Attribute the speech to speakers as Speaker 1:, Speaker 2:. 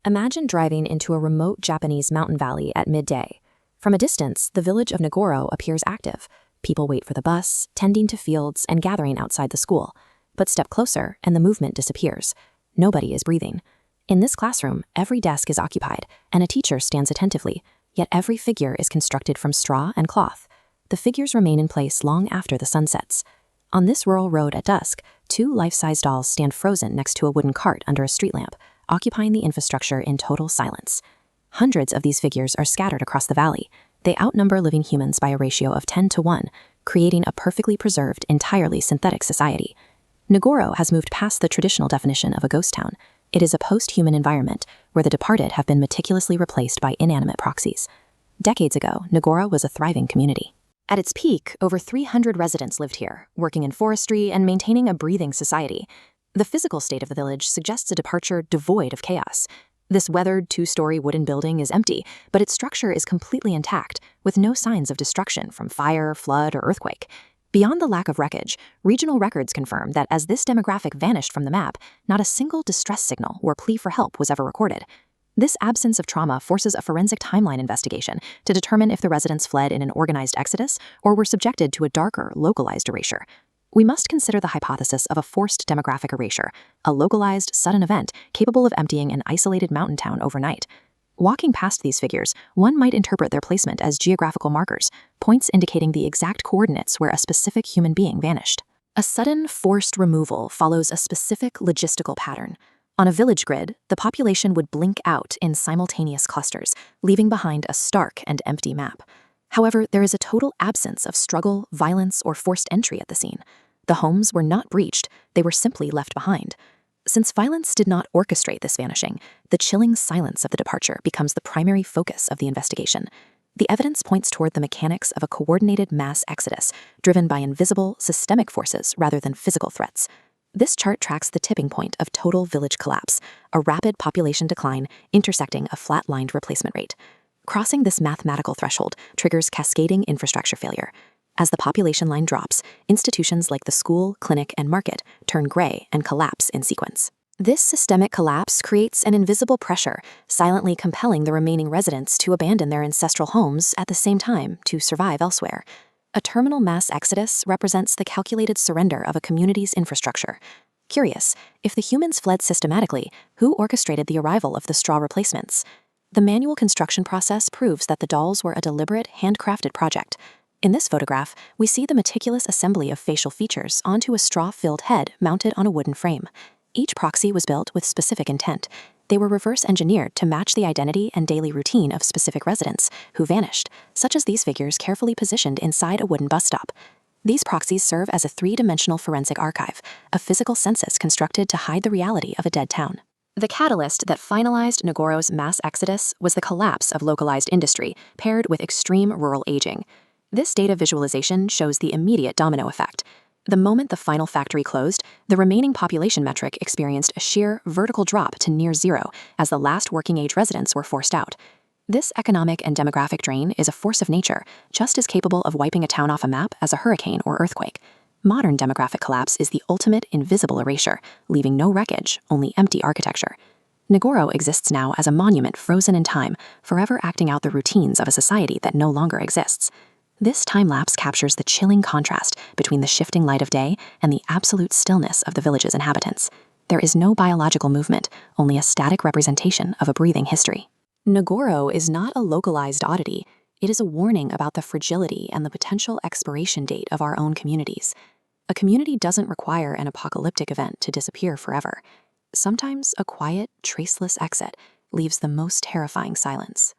Speaker 1: Imagine driving into a remote Japanese mountain valley at midday. From a distance, the village of Nagoro appears active. People wait for the bus, tending to fields and gathering outside the school. But step closer, and the movement disappears. Nobody is breathing. In this classroom, every desk is occupied, and a teacher stands attentively, yet every figure is constructed from straw and cloth. The figures remain in place long after the sun sets. On this rural road at dusk, two life-size dolls stand frozen next to a wooden cart under a street lamp, occupying the infrastructure in total silence. Hundreds of these figures are scattered across the valley. They outnumber living humans by a ratio of 10 to 1, creating a perfectly preserved, entirely synthetic society. Nagoro has moved past the traditional definition of a ghost town. It is a post-human environment where the departed have been meticulously replaced by inanimate proxies. Decades ago, Nagoro was a thriving community. At its peak, over 300 residents lived here, working in forestry and maintaining a breathing society. The physical state of the village suggests a departure devoid of chaos. This weathered two-story wooden building is empty, but its structure is completely intact, with no signs of destruction from fire, flood, or earthquake. Beyond the lack of wreckage, regional records confirm that as this demographic vanished from the map, not a single distress signal or plea for help was ever recorded. This absence of trauma forces a forensic timeline investigation to determine if the residents fled in an organized exodus or were subjected to a darker, localized erasure. We must consider the hypothesis of a forced demographic erasure, a localized, sudden event capable of emptying an isolated mountain town overnight. Walking past these figures, one might interpret their placement as geographical markers, points indicating the exact coordinates where a specific human being vanished. A sudden, forced removal follows a specific logistical pattern. On a village grid, the population would blink out in simultaneous clusters, leaving behind a stark and empty map. However, there is a total absence of struggle, violence, or forced entry at the scene. The homes were not breached, they were simply left behind. Since violence did not orchestrate this vanishing, the chilling silence of the departure becomes the primary focus of the investigation. The evidence points toward the mechanics of a coordinated mass exodus, driven by invisible, systemic forces rather than physical threats. This chart tracks the tipping point of total village collapse, a rapid population decline intersecting a flat-lined replacement rate. Crossing this mathematical threshold triggers cascading infrastructure failure. As the population line drops, institutions like the school, clinic, and market turn gray and collapse in sequence. This systemic collapse creates an invisible pressure, silently compelling the remaining residents to abandon their ancestral homes at the same time to survive elsewhere. A terminal mass exodus represents the calculated surrender of a community's infrastructure. Curious, if the humans fled systematically, who orchestrated the arrival of the straw replacements? The manual construction process proves that the dolls were a deliberate, handcrafted project. In this photograph, we see the meticulous assembly of facial features onto a straw-filled head mounted on a wooden frame. Each proxy was built with specific intent. They were reverse-engineered to match the identity and daily routine of specific residents who vanished, such as these figures carefully positioned inside a wooden bus stop. These proxies serve as a three-dimensional forensic archive, a physical census constructed to hide the reality of a dead town. The catalyst that finalized Nagoro's mass exodus was the collapse of localized industry, paired with extreme rural aging. This data visualization shows the immediate domino effect. The moment the final factory closed, the remaining population metric experienced a sheer vertical drop to near zero as the last working-age residents were forced out. This economic and demographic drain is a force of nature, just as capable of wiping a town off a map as a hurricane or earthquake. Modern demographic collapse is the ultimate invisible erasure, leaving no wreckage, only empty architecture. Nagoro exists now as a monument frozen in time, forever acting out the routines of a society that no longer exists. This time-lapse captures the chilling contrast between the shifting light of day and the absolute stillness of the village's inhabitants. There is no biological movement, only a static representation of a breathing history. Nagoro is not a localized oddity. It is a warning about the fragility and the potential expiration date of our own communities. A community doesn't require an apocalyptic event to disappear forever. Sometimes a quiet, traceless exit leaves the most terrifying silence.